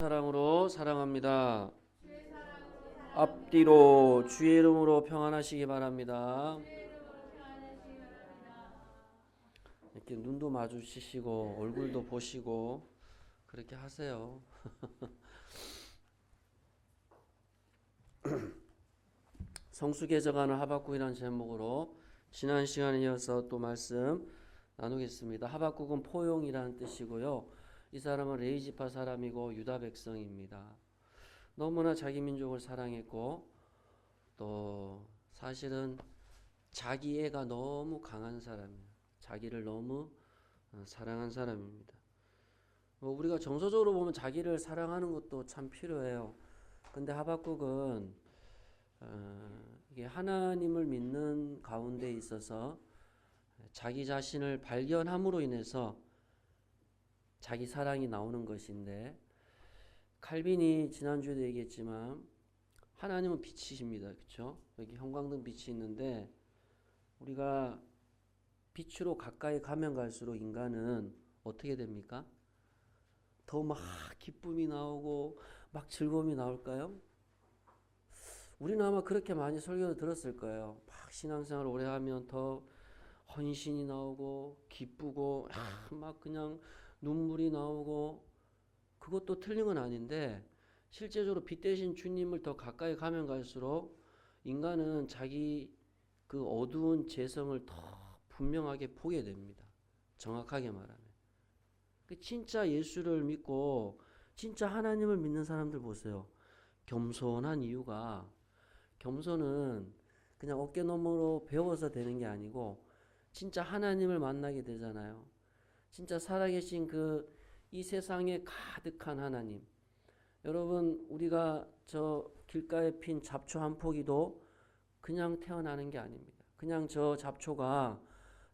사랑으로 사랑합니다. 앞뒤로 주의 이름으로 평안하시기 바랍니다. 이렇게 눈도 마주치시고 얼굴도 보시고 그렇게 하세요. 성수기에 하박국이라는 제목으로 지난 시간에 이어서 또 말씀 나누겠습니다. 하박국은 포용이라는 뜻이고요. 이 사람은 레위지파 사람이고 유다 백성입니다. 너무나 자기 민족을 사랑했고 또 사실은 자기애가 너무 강한 사람이에요. 자기를 너무 사랑한 사람입니다. 우리가 정서적으로 보면 자기를 사랑하는 것도 참 필요해요. 근데 하박국은 이게 하나님을 믿는 가운데 있어서 자기 자신을 발견함으로 인해서 자기 사랑이 나오는 것인데, 칼빈이 지난주에도 얘기했지만 하나님은 빛이십니다. 그렇죠? 여기 형광등 빛이 있는데 우리가 빛으로 가까이 가면 갈수록 인간은 어떻게 됩니까? 더 막 기쁨이 나오고 막 즐거움이 나올까요? 우리는 아마 그렇게 많이 설교를 들었을 거예요. 막 신앙생활 오래 하면 더 헌신이 나오고 기쁘고 막 그냥 눈물이 나오고, 그것도 틀린 건 아닌데 실제적으로 빛 대신 주님을 더 가까이 가면 갈수록 인간은 자기 그 어두운 재성을 더 분명하게 보게 됩니다. 정확하게 말하면. 진짜 예수를 믿고 진짜 하나님을 믿는 사람들 보세요. 겸손한 이유가, 겸손은 그냥 어깨너머로 배워서 되는 게 아니고 진짜 하나님을 만나게 되잖아요. 진짜 살아계신 이 세상에 가득한 하나님. 여러분, 우리가 저 길가에 핀 잡초 한 포기도 그냥 태어나는 게 아닙니다. 그냥 저 잡초가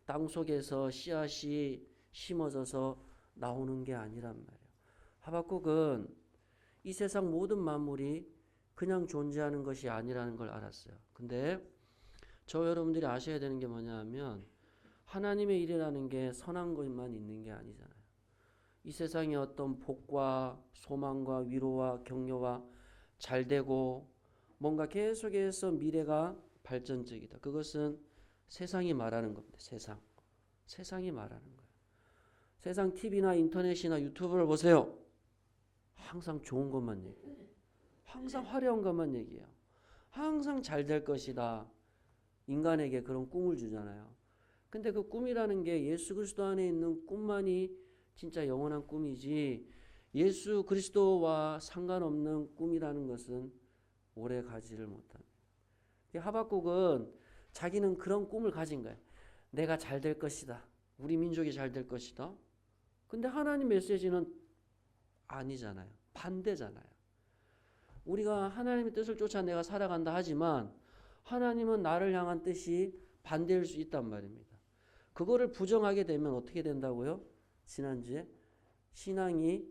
땅 속에서 씨앗이 심어져서 나오는 게 아니란 말이에요. 하박국은 이 세상 모든 만물이 그냥 존재하는 것이 아니라는 걸 알았어요. 근데 저 여러분들이 아셔야 되는 게 뭐냐 하면 하나님의 일이라는 게 선한 것만 있는 게 아니잖아요. 이 세상에 어떤 복과 소망과 위로와 격려와 잘되고 뭔가 계속해서 미래가 발전적이다. 그것은 세상이 말하는 겁니다. 세상이 말하는 거예요. 세상 TV나 인터넷이나 유튜브를 보세요. 항상 좋은 것만 얘기해요. 항상 화려한 것만 얘기해요. 항상 잘 될 것이다. 인간에게 그런 꿈을 주잖아요. 근데 그 꿈이라는 게 예수 그리스도 안에 있는 꿈만이 진짜 영원한 꿈이지, 예수 그리스도와 상관없는 꿈이라는 것은 오래 가지를 못합니다. 하박국은 자기는 그런 꿈을 가진 거예요. 내가 잘 될 것이다. 우리 민족이 잘 될 것이다. 근데 하나님 메시지는 아니잖아요. 반대잖아요. 우리가 하나님의 뜻을 쫓아 내가 살아간다 하지만 하나님은 나를 향한 뜻이 반대일 수 있단 말입니다. 그거를 부정하게 되면 어떻게 된다고요? 지난주에 신앙이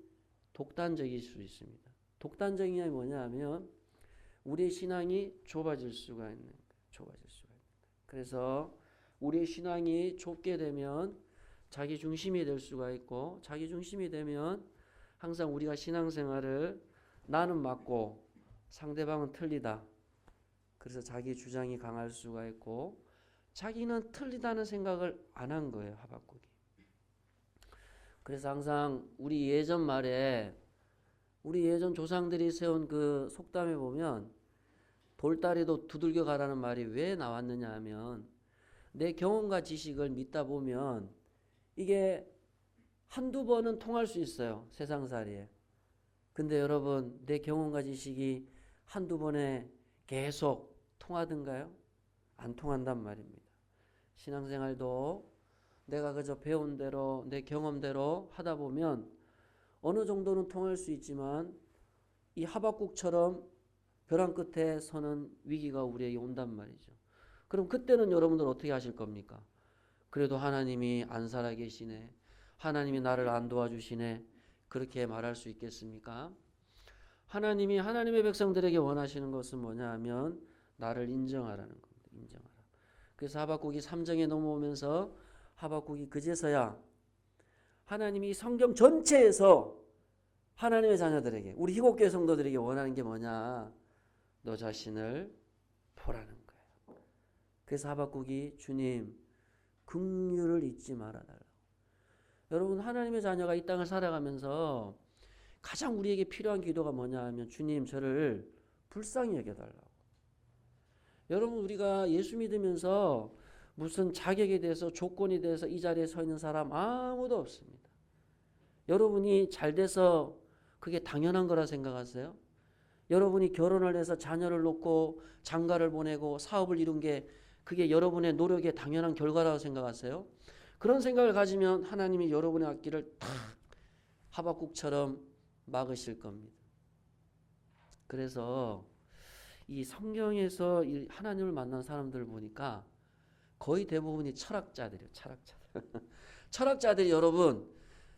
독단적일 수 있습니다. 독단적인 게 뭐냐 하면 우리의 신앙이 좁아질 수가 있는 거예요. 그래서 우리의 신앙이 좁게 되면 자기 중심이 될 수가 있고, 자기 중심이 되면 항상 우리가 신앙생활을 나는 맞고 상대방은 틀리다. 그래서 자기 주장이 강할 수가 있고 자기는 틀리다는 생각을 안 한 거예요. 하박국이. 그래서 항상 우리 예전 말에 우리 예전 조상들이 세운 그 속담에 보면 돌다리도 두들겨 가라는 말이 왜 나왔느냐 하면, 내 경험과 지식을 믿다 보면 이게 한두 번은 통할 수 있어요. 세상살이에. 근데 여러분, 내 경험과 지식이 한두 번에 계속 통하던가요? 안 통한단 말입니다. 신앙생활도 내가 그저 배운 대로 내 경험대로 하다 보면 어느 정도는 통할 수 있지만 이 하박국처럼 벼랑 끝에 서는 위기가 우리에게 온단 말이죠. 그럼 그때는 여러분들 어떻게 하실 겁니까? 그래도 하나님이 안 살아계시네, 하나님이 나를 안 도와주시네, 그렇게 말할 수 있겠습니까? 하나님이 하나님의 백성들에게 원하시는 것은 뭐냐 하면 나를 인정하라는 겁니다. 인정하라. 그래서 하박국이 3장에 넘어오면서 하박국이 그제서야 하나님이 성경 전체에서 하나님의 자녀들에게, 우리 희곡교회 성도들에게 원하는 게 뭐냐? 너 자신을 보라는 거예요. 그래서 하박국이 주님 긍휼을 잊지 말아달라고. 여러분, 하나님의 자녀가 이 땅을 살아가면서 가장 우리에게 필요한 기도가 뭐냐 하면 주님 저를 불쌍히 여겨달라고. 여러분, 우리가 예수 믿으면서 무슨 자격에 대해서 조건에 대해서 이 자리에 서 있는 사람 아무도 없습니다. 여러분이 잘 돼서 그게 당연한 거라 생각하세요? 여러분이 결혼을 해서 자녀를 놓고 장가를 보내고 사업을 이룬 게 그게 여러분의 노력의 당연한 결과라고 생각하세요? 그런 생각을 가지면 하나님이 여러분의 앞길을 탁 하박국처럼 막으실 겁니다. 그래서 이 성경에서 이 하나님을 만난 사람들을 보니까 거의 대부분이 철학자들이에요. 철학자들이 여러분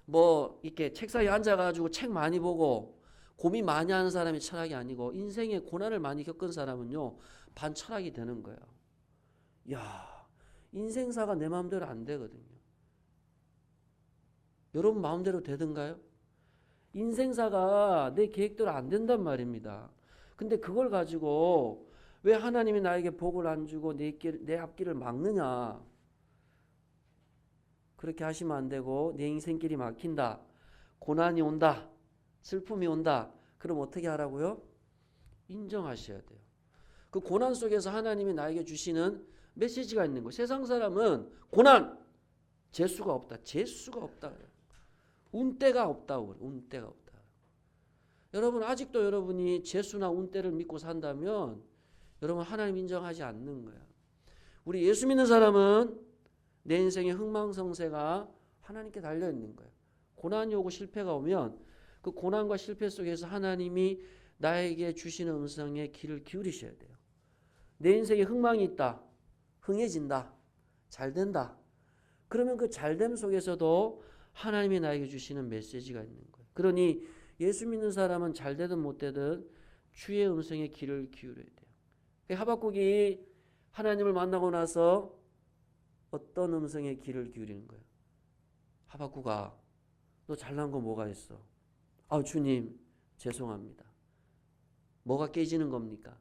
뭐 이렇게 책상에 앉아가지고 책 많이 보고 고민 많이 하는 사람이 철학이 아니고 인생의 고난을 많이 겪은 사람은요 반철학이 되는 거예요. 야, 인생사가 내 마음대로 안 되거든요. 여러분 마음대로 되던가요? 인생사가 내 계획대로 안 된단 말입니다. 근데 그걸 가지고 왜 하나님이 나에게 복을 안 주고 내 앞길을 막느냐? 그렇게 하시면 안 되고 내 인생길이 막힌다. 고난이 온다. 슬픔이 온다. 그럼 어떻게 하라고요? 인정하셔야 돼요. 그 고난 속에서 하나님이 나에게 주시는 메시지가 있는 거예요. 세상 사람은 고난, 재수가 없다. 재수가 없다. 운때가 없다고 그래요. 운때가 없다. 여러분 아직도 여러분이 재수나 운때를 믿고 산다면 여러분 하나님 인정하지 않는 거야. 우리 예수 믿는 사람은 내 인생의 흥망성쇠가 하나님께 달려있는 거예요. 고난이 오고 실패가 오면 그 고난과 실패 속에서 하나님이 나에게 주시는 음성에 귀를 기울이셔야 돼요. 내 인생에 흥망이 있다. 흥해진다. 잘된다. 그러면 그 잘됨 속에서도 하나님이 나에게 주시는 메시지가 있는 거예요. 그러니 예수 믿는 사람은 잘되든 못되든 주의 음성에 귀를 기울여야 돼요. 하박국이 하나님을 만나고 나서 어떤 음성에 귀를 기울이는 거예요? 하박국아, 너 잘난 거 뭐가 있어? 아, 주님, 죄송합니다. 뭐가 깨지는 겁니까?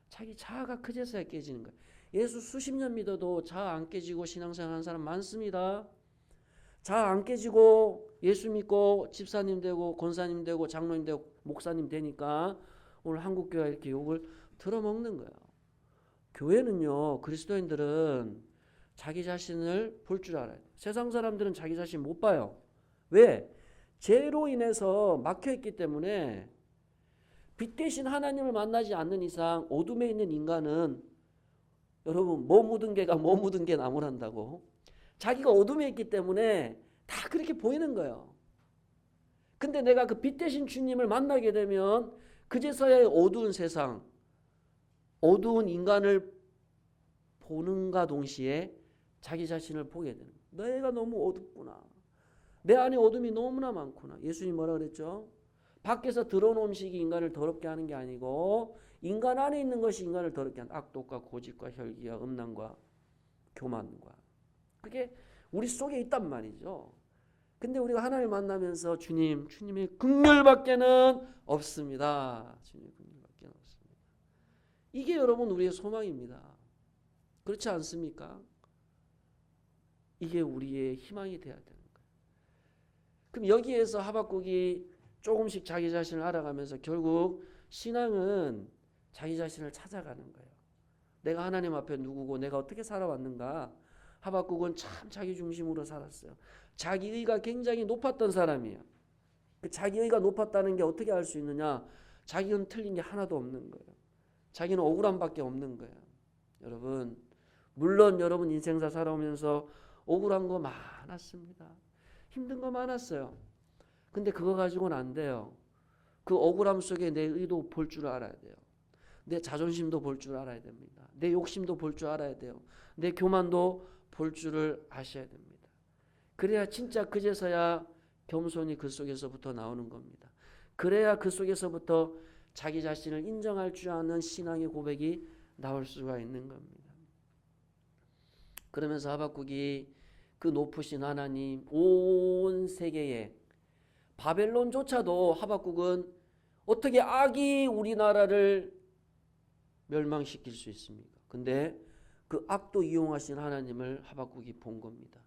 자기 자아가 그제서야 깨지는 거예요. 예수 수십 년 믿어도 자아 안 깨지고 신앙생활 하는 사람 많습니다. 자아 안 깨지고 예수 믿고 집사님 되고 권사님 되고 장로님 되고 목사님 되니까 오늘 한국교회가 이렇게 욕을 들어먹는 거예요. 교회는요, 그리스도인들은 자기 자신을 볼 줄 알아요. 세상 사람들은 자기 자신 못 봐요. 왜? 죄로 인해서 막혀있기 때문에 빛 대신 하나님을 만나지 않는 이상 어둠에 있는 인간은 여러분 뭐 묻은 개가 뭐 묻은 개 나무란다고 자기가 어둠에 있기 때문에 다 그렇게 보이는 거예요. 근데 내가 그 빛 대신 주님을 만나게 되면 그제서야 어두운 세상, 어두운 인간을 보는가 동시에 자기 자신을 보게 되는 거예요. 내가 너무 어둡구나. 내 안에 어둠이 너무나 많구나. 예수님 뭐라 그랬죠? 밖에서 들어온 음식이 인간을 더럽게 하는 게 아니고 인간 안에 있는 것이 인간을 더럽게 하는 악독과 고집과 혈기와 음란과 교만과 그게 우리 속에 있단 말이죠. 근데 우리가 하나님을 만나면서 주님의 긍휼밖에는 없습니다. 주님의 긍휼밖에는 없습니다. 이게 여러분 우리의 소망입니다. 그렇지 않습니까? 이게 우리의 희망이 되어야 되는 거예요. 그럼 여기에서 하박국이 조금씩 자기 자신을 알아가면서 결국 신앙은 자기 자신을 찾아가는 거예요. 내가 하나님 앞에 누구고 내가 어떻게 살아왔는가. 하박국은 참 자기 중심으로 살았어요. 자기의가 굉장히 높았던 사람이에요. 그 자기의가 높았다는 게 어떻게 알 수 있느냐. 자기는 틀린 게 하나도 없는 거예요. 자기는 억울함밖에 없는 거예요. 여러분 물론 여러분 인생사 살아오면서 억울한 거 많았습니다. 힘든 거 많았어요. 근데 그거 가지고는 안 돼요. 그 억울함 속에 내 의도 볼 줄 알아야 돼요. 내 자존심도 볼 줄 알아야 됩니다. 내 욕심도 볼 줄 알아야 돼요. 내 교만도 볼 줄을 아셔야 됩니다. 그래야 진짜 그제서야 겸손이 그 속에서부터 나오는 겁니다. 그래야 그 속에서부터 자기 자신을 인정할 줄 아는 신앙의 고백이 나올 수가 있는 겁니다. 그러면서 하박국이 그 높으신 하나님 온 세계에 바벨론조차도 하박국은 어떻게 악이 우리나라를 멸망시킬 수 있습니까? 근데 그 악도 이용하신 하나님을 하박국이 본 겁니다.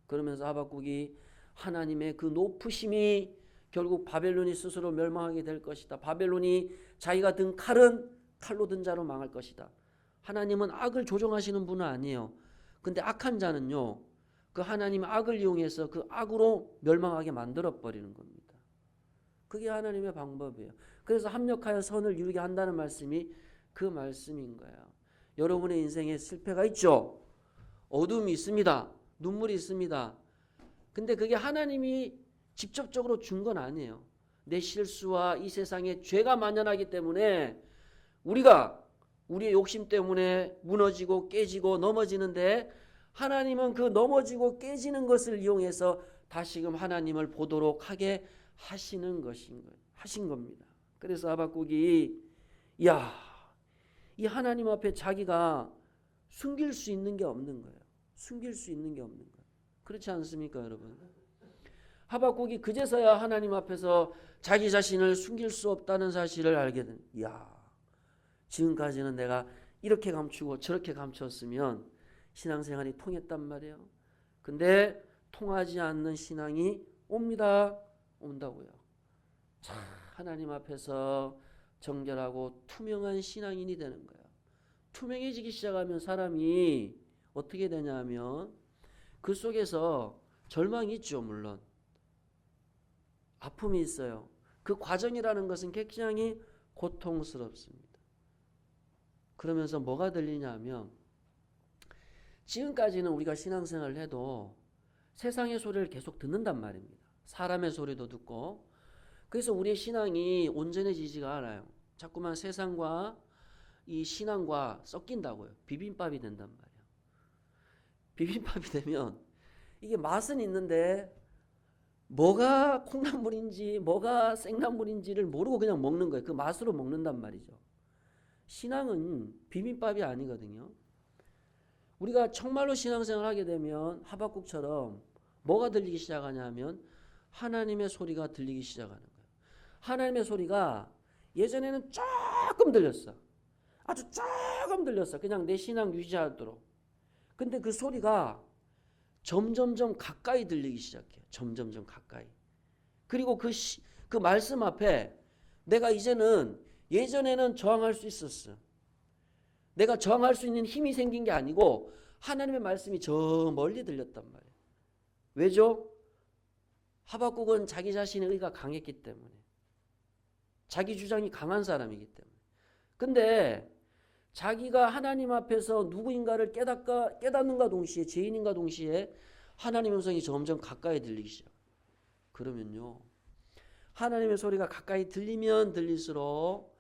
그러면서 하박국이 하나님의 그 높으심이 결국 바벨론이 스스로 멸망하게 될 것이다. 바벨론이 자기가 든 칼은 칼로 든 자로 망할 것이다. 하나님은 악을 조종하시는 분은 아니에요. 근데 악한 자는요, 그 하나님의 악을 이용해서 그 악으로 멸망하게 만들어 버리는 겁니다. 그게 하나님의 방법이에요. 그래서 합력하여 선을 이루게 한다는 말씀이 그 말씀인 거예요. 여러분의 인생에 실패가 있죠. 어둠이 있습니다. 눈물이 있습니다. 근데 그게 하나님이 직접적으로 준 건 아니에요. 내 실수와 이 세상에 죄가 만연하기 때문에 우리가 우리의 욕심 때문에 무너지고 깨지고 넘어지는데 하나님은 그 넘어지고 깨지는 것을 이용해서 다시금 하나님을 보도록 하게 하시는 하신 겁니다. 그래서 하박국이 이 하나님 앞에 자기가 숨길 수 있는 게 없는 거예요. 숨길 수 있는 게 없는 거예요. 그렇지 않습니까, 여러분? 하박국이 그제서야 하나님 앞에서 자기 자신을 숨길 수 없다는 사실을 알게 된. 지금까지는 내가 이렇게 감추고 저렇게 감췄으면 신앙생활이 통했단 말이에요. 근데 통하지 않는 신앙이 온다고요. 자, 하나님 앞에서 정결하고 투명한 신앙인이 되는 거예요. 투명해지기 시작하면 사람이 어떻게 되냐면 그 속에서 절망이 있죠. 물론 아픔이 있어요. 그 과정이라는 것은 굉장히 고통스럽습니다. 그러면서 뭐가 들리냐면 지금까지는 우리가 신앙생활을 해도 세상의 소리를 계속 듣는단 말입니다. 사람의 소리도 듣고. 그래서 우리의 신앙이 온전해지지가 않아요. 자꾸만 세상과 이 신앙과 섞인다고요. 비빔밥이 된단 말이에요. 비빔밥이 되면 이게 맛은 있는데 뭐가 콩나물인지 뭐가 생나물인지를 모르고 그냥 먹는 거예요. 그 맛으로 먹는단 말이죠. 신앙은 비빔밥이 아니거든요. 우리가 정말로 신앙생활을 하게 되면 하박국처럼 뭐가 들리기 시작하냐면 하나님의 소리가 들리기 시작하는 거예요. 하나님의 소리가 예전에는 조금 들렸어. 아주 조금 들렸어. 그냥 내 신앙 유지하도록. 근데 그 소리가 점점점 가까이 들리기 시작해요. 점점점 가까이. 그리고 그 말씀 앞에 내가 이제는 예전에는 저항할 수 있었어. 내가 저항할 수 있는 힘이 생긴 게 아니고 하나님의 말씀이 저 멀리 들렸단 말이에요. 왜죠? 하박국은 자기 자신의 의가 강했기 때문에. 자기 주장이 강한 사람이기 때문에. 근데 자기가 하나님 앞에서 누구인가를 깨닫는가 동시에 죄인인가 동시에 하나님의 음성이 점점 가까이 들리기 시작. 그러면요. 하나님의 소리가 가까이 들리면 들릴수록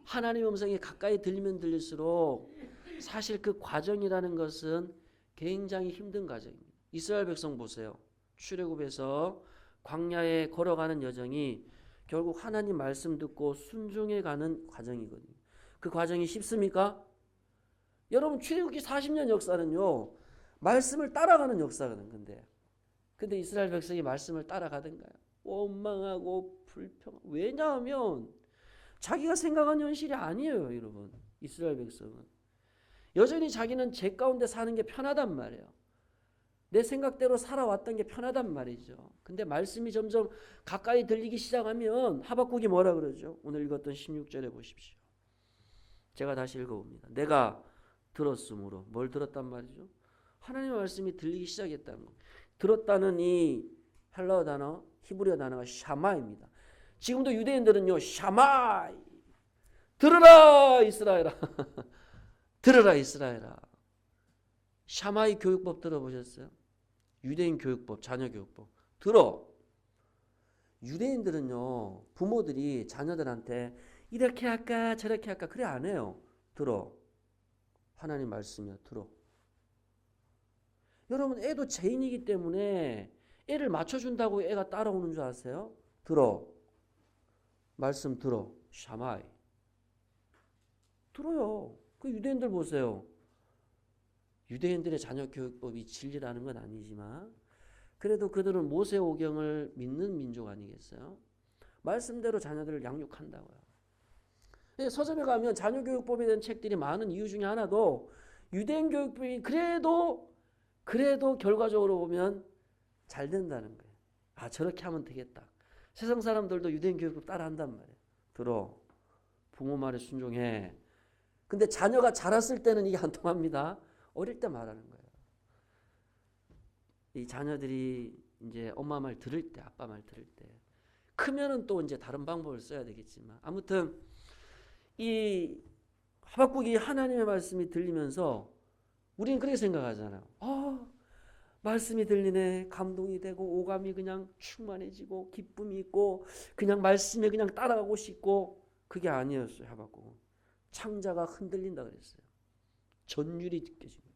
하나님의 음성이 가까이 들리면 들릴수록 사실 그 과정이라는 것은 굉장히 힘든 과정입니다. 이스라엘 백성 보세요. 출애굽에서 광야에 걸어가는 여정이 결국 하나님 말씀 듣고 순종해 가는 과정이거든요. 그 과정이 쉽습니까? 여러분 출애굽기 40년 역사는요. 말씀을 따라가는 역사거든요. 근데 이스라엘 백성이 말씀을 따라가던가요? 원망하고 불평. 왜냐하면 자기가 생각한 현실이 아니에요, 여러분. 이스라엘 백성은. 여전히 자기는 죄 가운데 사는 게 편하단 말이에요. 내 생각대로 살아왔던 게 편하단 말이죠. 근데 말씀이 점점 가까이 들리기 시작하면 하박국이 뭐라 그러죠? 오늘 읽었던 16절에 보십시오. 제가 다시 읽어봅니다. 내가 들었으므로. 뭘 들었단 말이죠? 하나님의 말씀이 들리기 시작했다는 거. 들었다는 이 헬라어 단어, 히브리어 단어가 샤마입니다. 지금도 유대인들은요, 샤마이. 들으라 이스라엘아. 들으라 이스라엘아. 샤마이 교육법 들어보셨어요? 유대인 교육법, 자녀 교육법. 들어. 유대인들은요, 부모들이 자녀들한테 이렇게 할까 저렇게 할까 그래 안 해요. 들어. 하나님 말씀이야. 들어. 여러분 애도 죄인이기 때문에 애를 맞춰준다고 애가 따라오는 줄 아세요? 들어. 말씀 들어. 샤마이. 들어요. 그 유대인들 보세요. 유대인들의 자녀 교육법이 진리라는 건 아니지만 그래도 그들은 모세오경을 믿는 민족 아니겠어요? 말씀대로 자녀들을 양육한다고요. 서점에 가면 자녀교육법에 대한 책들이 많은 이유 중에 하나도 유대인 교육법이 그래도 결과적으로 보면 잘 된다는 거예요. 아, 저렇게 하면 되겠다. 세상 사람들도 유대인 교육법 따라 한단 말이에요. 들어. 부모 말에 순종해. 근데 자녀가 자랐을 때는 이게 안 통합니다. 어릴 때 말하는 거예요. 이 자녀들이 이제 엄마 말 들을 때, 아빠 말 들을 때, 크면은 또 이제 다른 방법을 써야 되겠지만, 아무튼 이 하박국이 하나님의 말씀이 들리면서 우리는 그렇게 생각하잖아요. 말씀이 들리네. 감동이 되고 오감이 그냥 충만해지고 기쁨이 있고 그냥 말씀에 그냥 따라가고 싶고, 그게 아니었어요. 하박국은 창자가 흔들린다 그랬어요. 전율이 느껴집니다.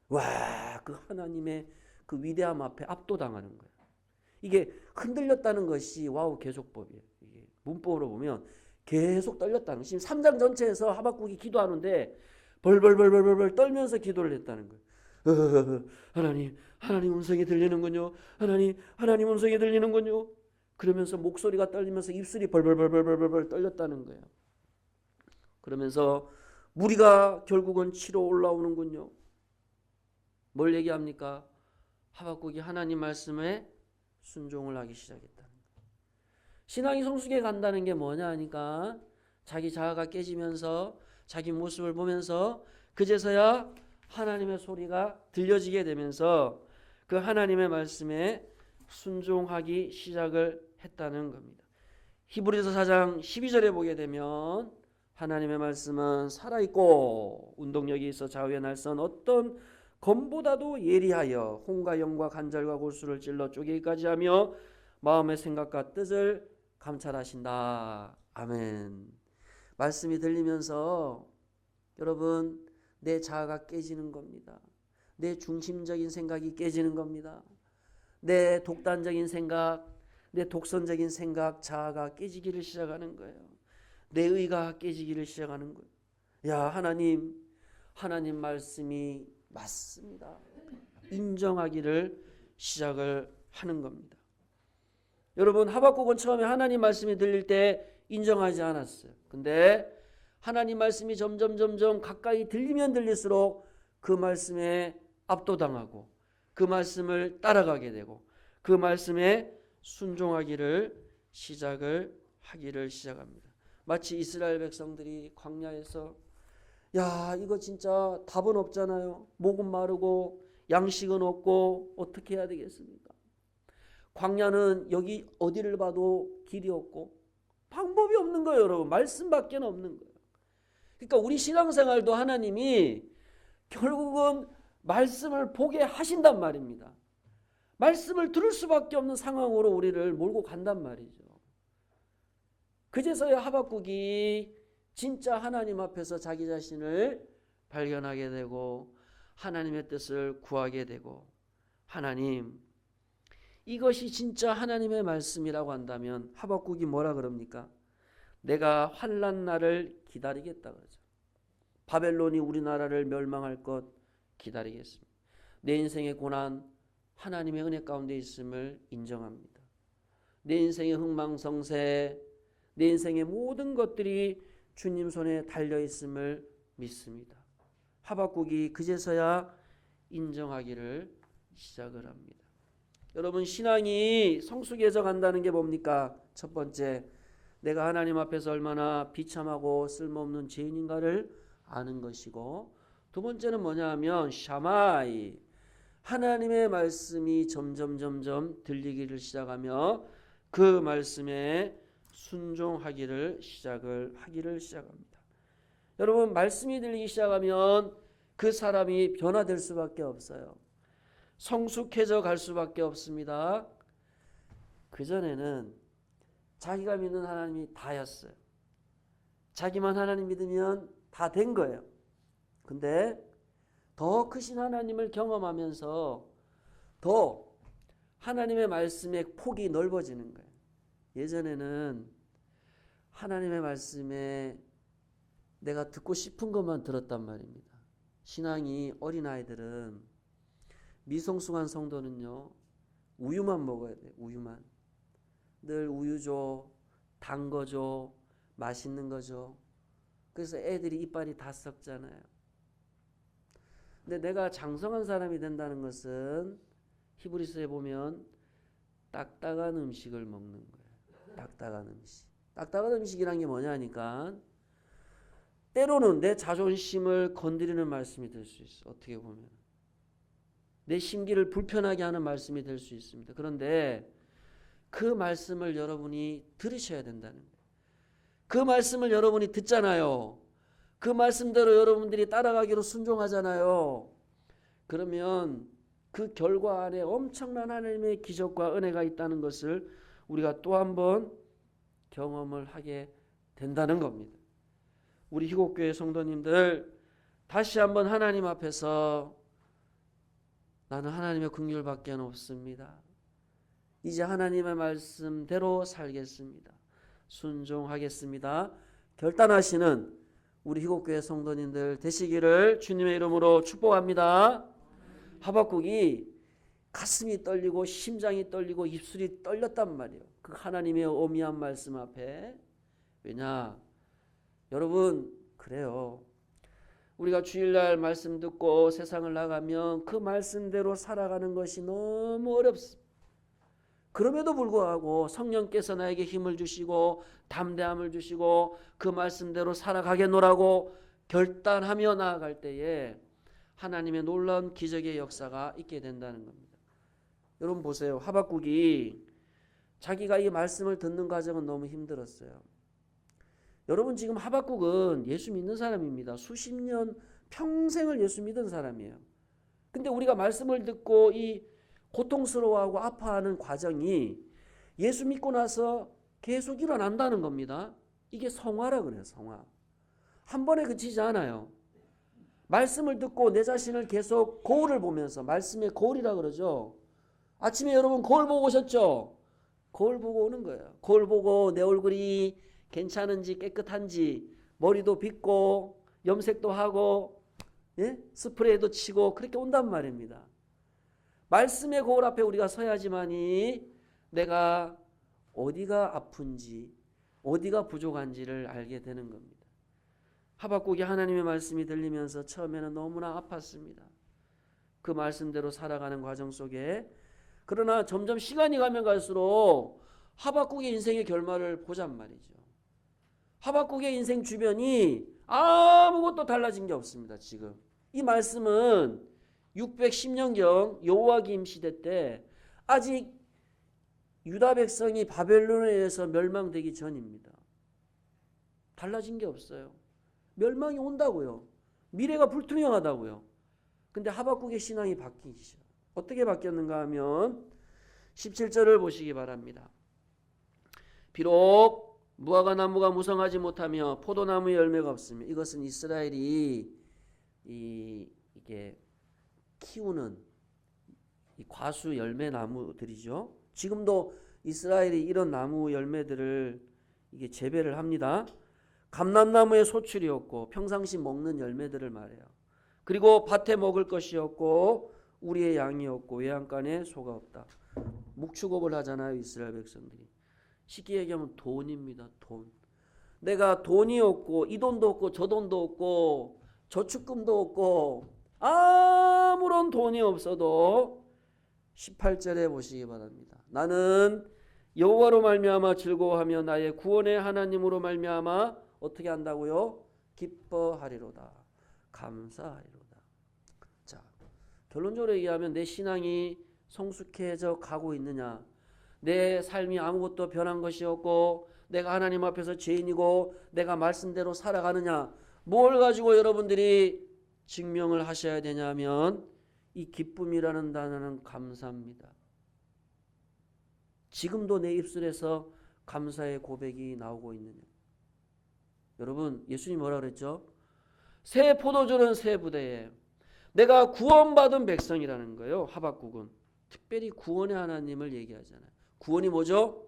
와, 그 하나님의 그 위대함 앞에 압도당하는 거예요. 이게 흔들렸다는 것이 와우 계속법이에요. 이게 문법으로 보면 계속 떨렸다는, 지금 3장 전체에서 하박국이 기도하는데 벌벌 떨면서 기도를 했다는 거예요. 하나님 음성이 들리는군요. 하나님 음성이 들리는군요. 그러면서 목소리가 떨리면서 입술이 벌벌 떨렸다는 거예요. 그러면서 무리가 결국은 치러 올라오는군요. 뭘 얘기합니까? 하박국이 하나님 말씀에 순종을 하기 시작했다는 거예요. 신앙이 성숙해 간다는 게 뭐냐 하니까 자기 자아가 깨지면서 자기 모습을 보면서 그제서야 하나님의 소리가 들려지게 되면서 그 하나님의 말씀에 순종하기 시작을 했다는 겁니다. 히브리서 4장 12절에 보게 되면 하나님의 말씀은 살아있고 운동력이 있어 좌우의 날선 어떤 검보다도 예리하여 혼과 영과 관절과 골수를 찔러 쪼개기까지 하며 마음의 생각과 뜻을 감찰하신다. 아멘. 말씀이 들리면서 여러분 내 자아가 깨지는 겁니다. 내 중심적인 생각이 깨지는 겁니다. 내 독단적인 생각, 내 독선적인 생각, 자아가 깨지기를 시작하는 거예요. 내 의가 깨지기를 시작하는 거예요. 야, 하나님 말씀이 맞습니다. 인정하기를 시작을 하는 겁니다. 여러분, 하박국은 처음에 하나님 말씀이 들릴 때 인정하지 않았어요. 근데 하나님 말씀이 점점 가까이 들리면 들릴수록 그 말씀에 압도당하고 그 말씀을 따라가게 되고 그 말씀에 순종하기를 시작합니다. 마치 이스라엘 백성들이 광야에서 야, 이거 진짜 답은 없잖아요. 목은 마르고 양식은 없고 어떻게 해야 되겠습니까? 광야는 여기 어디를 봐도 길이 없고 방법이 없는 거예요, 여러분. 말씀밖에 없는 거예요. 그러니까 우리 신앙생활도 하나님이 결국은 말씀을 보게 하신단 말입니다. 말씀을 들을 수밖에 없는 상황으로 우리를 몰고 간단 말이죠. 그제서야 하박국이 진짜 하나님 앞에서 자기 자신을 발견하게 되고 하나님의 뜻을 구하게 되고, 하나님, 이것이 진짜 하나님의 말씀이라고 한다면 하박국이 뭐라 그럽니까? 내가 환난 날을 기다리겠다 그러죠. 바벨론이 우리나라를 멸망할 것 기다리겠습니다. 내 인생의 고난 하나님의 은혜 가운데 있음을 인정합니다. 내 인생의 흥망성쇠, 내 인생의 모든 것들이 주님 손에 달려 있음을 믿습니다. 하박국이 그제서야 인정하기를 시작을 합니다. 여러분, 신앙이 성숙해져 간다는 게 뭡니까? 첫 번째, 내가 하나님 앞에서 얼마나 비참하고 쓸모없는 죄인인가를 아는 것이고, 두 번째는 뭐냐 하면 샤마이, 하나님의 말씀이 점점 들리기를 시작하며 그 말씀에 순종하기를 시작합니다. 여러분, 말씀이 들리기 시작하면 그 사람이 변화될 수밖에 없어요. 성숙해져 갈 수밖에 없습니다. 그전에는 자기가 믿는 하나님이 다였어요. 자기만 하나님 믿으면 다 된 거예요. 근데 더 크신 하나님을 경험하면서 더 하나님의 말씀의 폭이 넓어지는 거예요. 예전에는 하나님의 말씀에 내가 듣고 싶은 것만 들었단 말입니다. 신앙이 어린아이들은, 미성숙한 성도는요, 우유만 먹어야 돼. 우유만. 늘 우유 줘, 단 거 줘, 맛있는 거 줘. 그래서 애들이 이빨이 다 썩잖아요. 근데 내가 장성한 사람이 된다는 것은 히브리서에 보면 딱딱한 음식을 먹는 거예요. 딱딱한 음식. 딱딱한 음식이란 게 뭐냐니까 때로는 내 자존심을 건드리는 말씀이 될 수 있어. 어떻게 보면 내 심기를 불편하게 하는 말씀이 될 수 있습니다. 그런데 그 말씀을 여러분이 들으셔야 된다는 거예요. 그 말씀을 여러분이 듣잖아요. 그 말씀대로 여러분들이 따라가기로 순종하잖아요. 그러면 그 결과 안에 엄청난 하나님의 기적과 은혜가 있다는 것을 우리가 또 한 번 경험을 하게 된다는 겁니다. 우리 희곡교회 성도님들 다시 한번 하나님 앞에서 나는 하나님의 긍휼밖에 없습니다. 이제 하나님의 말씀대로 살겠습니다. 순종하겠습니다. 결단하시는 우리 희곡교회 성도님들 되시기를 주님의 이름으로 축복합니다. 하박국이 가슴이 떨리고 심장이 떨리고 입술이 떨렸단 말이에요. 그 하나님의 오미한 말씀 앞에. 왜냐? 여러분 그래요. 우리가 주일날 말씀 듣고 세상을 나가면 그 말씀대로 살아가는 것이 너무 어렵습니다. 그럼에도 불구하고 성령께서 나에게 힘을 주시고 담대함을 주시고 그 말씀대로 살아가겠노라고 결단하며 나아갈 때에 하나님의 놀라운 기적의 역사가 있게 된다는 겁니다. 여러분 보세요. 하박국이 자기가 이 말씀을 듣는 과정은 너무 힘들었어요. 여러분 지금 하박국은 예수 믿는 사람입니다. 수십 년 평생을 예수 믿은 사람이에요. 근데 우리가 말씀을 듣고 이 고통스러워하고 아파하는 과정이 예수 믿고 나서 계속 일어난다는 겁니다. 이게 성화라 그래요. 성화. 한 번에 그치지 않아요. 말씀을 듣고 내 자신을 계속 거울을 보면서 말씀의 거울이라 그러죠. 아침에 여러분 거울 보고 오셨죠? 거울 보고 오는 거예요. 거울 보고 내 얼굴이 괜찮은지 깨끗한지 머리도 빗고 염색도 하고 스프레이도 치고 그렇게 온단 말입니다. 말씀의 거울 앞에 우리가 서야지만이 내가 어디가 아픈지 어디가 부족한지를 알게 되는 겁니다. 하박국이 하나님의 말씀이 들리면서 처음에는 너무나 아팠습니다. 그 말씀대로 살아가는 과정 속에 그러나 점점 시간이 가면 갈수록 하박국의 인생의 결말을 보잔 말이죠. 하박국의 인생 주변이 아무것도 달라진 게 없습니다. 지금 이 말씀은 610년경 여호와김 시대 때 아직 유다 백성이 바벨론에 의해서 멸망되기 전입니다. 달라진 게 없어요. 멸망이 온다고요. 미래가 불투명하다고요. 근데 하박국의 신앙이 바뀌시죠. 어떻게 바뀌었는가 하면 17절을 보시기 바랍니다. 비록 무화과 나무가 무성하지 못하며 포도나무의 열매가 없으며 이것은 이스라엘이 이게 키우는 이 과수 열매 나무들이죠. 지금도 이스라엘이 이런 나무 열매들을 이게 재배를 합니다. 감람나무의 소출이 없고 평상시 먹는 열매들을 말해요. 그리고 밭에 먹을 것이 없고 우리의 양이 없고 외양간에 소가 없다. 묵축업을 하잖아요. 이스라엘 백성들이. 쉽게 얘기하면 돈입니다. 돈. 내가 돈이 없고 이 돈도 없고 저 돈도 없고 저축금도 없고 아무런 돈이 없어도 18절에 보시기 바랍니다. 나는 여호와로 말미암아 즐거워하며 나의 구원의 하나님으로 말미암아 어떻게 한다고요? 기뻐하리로다. 감사하리로다. 자, 결론적으로 얘기하면 내 신앙이 성숙해져 가고 있느냐, 내 삶이 아무것도 변한 것이 없고 내가 하나님 앞에서 죄인이고 내가 말씀대로 살아가느냐, 뭘 가지고 여러분들이 증명을 하셔야 되냐면 이 기쁨이라는 단어는 감사입니다. 지금도 내 입술에서 감사의 고백이 나오고 있느냐. 여러분 예수님 뭐라 그랬죠? 새 포도주는 새 부대에 내가 구원받은 백성이라는 거예요. 하박국은 특별히 구원의 하나님을 얘기하잖아요. 구원이 뭐죠?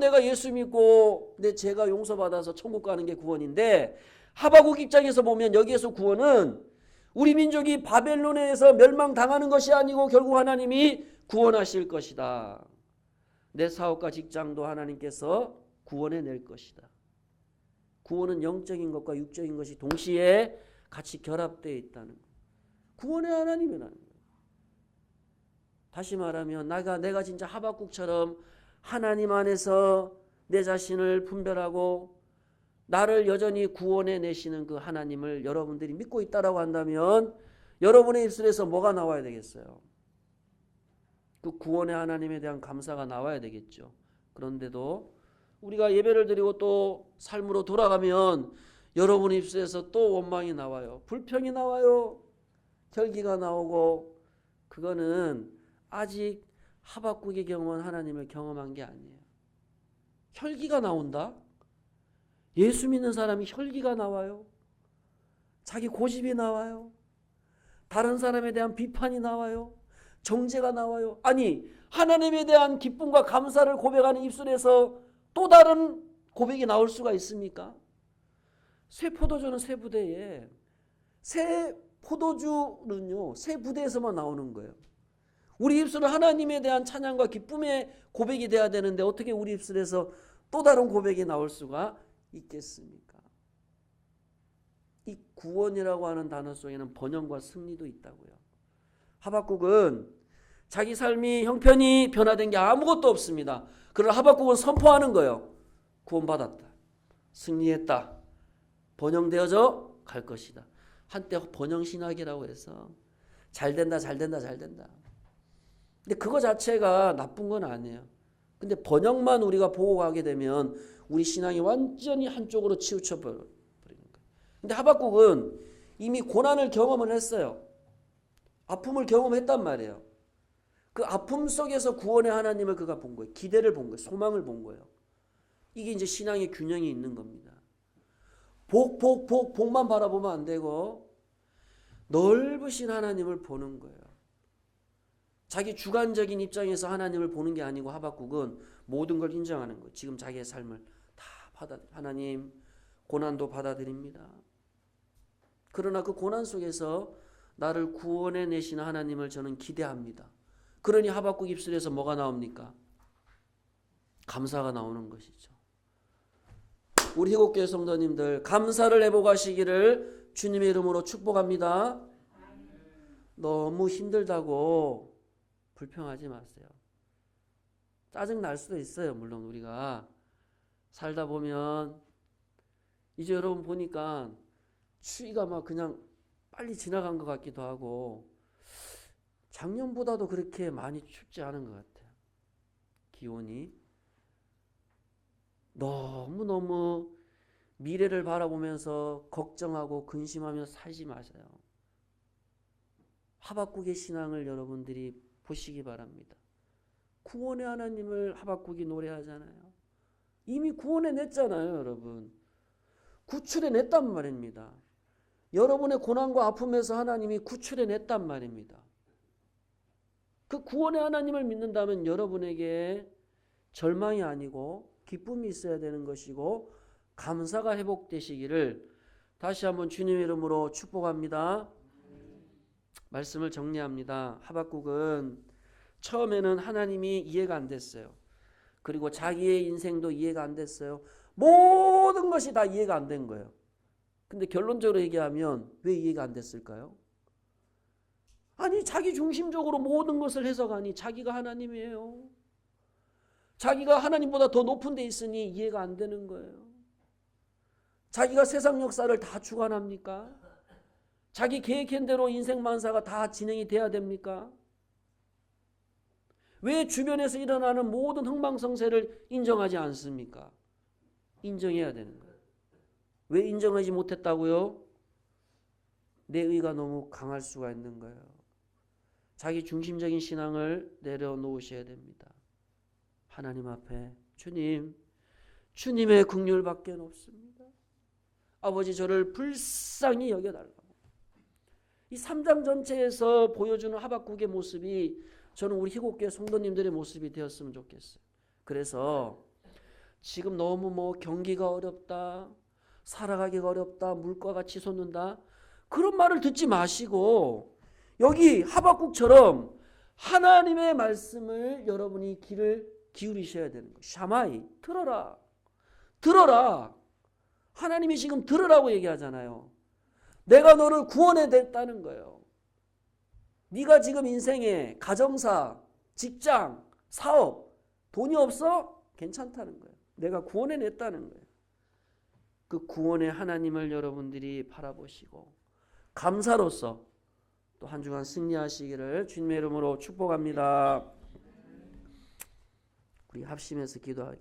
내가 예수 믿고 내 죄가 용서받아서 천국 가는 게 구원인데 하박국 입장에서 보면 여기에서 구원은 우리 민족이 바벨론에서 멸망당하는 것이 아니고 결국 하나님이 구원하실 것이다. 내 사업과 직장도 하나님께서 구원해 낼 것이다. 구원은 영적인 것과 육적인 것이 동시에 같이 결합되어 있다는 것. 구원의 하나님이라는 거예요. 다시 말하면 내가 진짜 하박국처럼 하나님 안에서 내 자신을 분별하고 나를 여전히 구원해 내시는 그 하나님을 여러분들이 믿고 있다라고 한다면 여러분의 입술에서 뭐가 나와야 되겠어요? 그 구원의 하나님에 대한 감사가 나와야 되겠죠. 그런데도 우리가 예배를 드리고 또 삶으로 돌아가면 여러분 입술에서 또 원망이 나와요. 불평이 나와요. 혈기가 나오고 그거는 아직 하박국이 경험한 하나님을 경험한 게 아니에요. 혈기가 나온다? 예수 믿는 사람이 혈기가 나와요. 자기 고집이 나와요. 다른 사람에 대한 비판이 나와요. 정죄가 나와요. 아니 하나님에 대한 기쁨과 감사를 고백하는 입술에서 또 다른 고백이 나올 수가 있습니까? 새 포도주는 새 부대에 새 포도주는요 새 부대에서만 나오는 거예요. 우리 입술은 하나님에 대한 찬양과 기쁨의 고백이 돼야 되는데 어떻게 우리 입술에서 또 다른 고백이 나올 수가 있겠습니까? 이 구원이라고 하는 단어 속에는 번영과 승리도 있다고요. 하박국은 자기 삶이 형편이 변화된 게 아무것도 없습니다. 그러나 하박국은 선포하는 거예요. 구원받았다. 승리했다. 번영되어져 갈 것이다. 한때 번영신학이라고 해서 잘된다 잘된다 잘된다. 근데 그거 자체가 나쁜 건 아니에요. 근데 번영만 우리가 보고 가게 되면 우리 신앙이 완전히 한쪽으로 치우쳐 버리는 거예요. 근데 하박국은 이미 고난을 경험을 했어요. 아픔을 경험했단 말이에요. 그 아픔 속에서 구원의 하나님을 그가 본 거예요. 기대를 본 거예요. 소망을 본 거예요. 이게 이제 신앙의 균형이 있는 겁니다. 복만 바라보면 안 되고 넓으신 하나님을 보는 거예요. 자기 주관적인 입장에서 하나님을 보는 게 아니고 하박국은 모든 걸 인정하는 거예요. 지금 자기의 삶을 다 하나님 고난도 받아들입니다. 그러나 그 고난 속에서 나를 구원해 내시는 하나님을 저는 기대합니다. 그러니 하박국 입술에서 뭐가 나옵니까? 감사가 나오는 것이죠. 우리 희곡교회 성도님들 감사를 회복하시기를 주님의 이름으로 축복합니다. 너무 힘들다고 불평하지 마세요. 짜증 날 수도 있어요. 물론 우리가 살다 보면 이제 여러분 보니까 추위가 막 그냥 빨리 지나간 것 같기도 하고 작년보다도 그렇게 많이 춥지 않은 것 같아요. 기온이 너무너무 미래를 바라보면서 걱정하고 근심하며 살지 마세요. 하박국의 신앙을 여러분들이 보시기 바랍니다. 구원의 하나님을 하박국이 노래하잖아요. 이미 구원해 냈잖아요, 여러분. 구출해 냈단 말입니다. 여러분의 고난과 아픔에서 하나님이 구출해 냈단 말입니다. 그 구원의 하나님을 믿는다면 여러분에게 절망이 아니고 기쁨이 있어야 되는 것이고 감사가 회복되시기를 다시 한번 주님의 이름으로 축복합니다. 말씀을 정리합니다. 하박국은 처음에는 하나님이 이해가 안 됐어요. 그리고 자기의 인생도 이해가 안 됐어요. 모든 것이 다 이해가 안 된 거예요. 근데 결론적으로 얘기하면 왜 이해가 안 됐을까요? 아니 자기 중심적으로 모든 것을 해석하니 자기가 하나님이에요. 자기가 하나님보다 더 높은 데 있으니 이해가 안 되는 거예요. 자기가 세상 역사를 다 주관합니까? 자기 계획한 대로 인생 만사가 다 진행이 돼야 됩니까? 왜 주변에서 일어나는 모든 흥망성쇠를 인정하지 않습니까? 인정해야 되는 거예요. 왜 인정하지 못했다고요? 내 의가 너무 강할 수가 있는 거예요. 자기 중심적인 신앙을 내려놓으셔야 됩니다. 하나님 앞에 주님의 긍휼밖에 없습니다. 아버지 저를 불쌍히 여겨달라고. 이 3장 전체에서 보여주는 하박국의 모습이 저는 우리 희곡교회 성도님들의 모습이 되었으면 좋겠어요. 그래서 지금 너무 경기가 어렵다, 살아가기가 어렵다, 물가가 치솟는다, 그런 말을 듣지 마시고 여기 하박국처럼 하나님의 말씀을 여러분이 귀를 기울이셔야 되는 거예요. 샤마이, 들어라. 들어라. 하나님이 지금 들으라고 얘기하잖아요. 내가 너를 구원해 냈다는 거예요. 네가 지금 인생에 가정사, 직장, 사업, 돈이 없어? 괜찮다는 거예요. 내가 구원해 냈다는 거예요. 그 구원의 하나님을 여러분들이 바라보시고 감사로서 또 한 주간 승리하시기를 주님의 이름으로 축복합니다. 우리 합심해서 기도하겠습니다.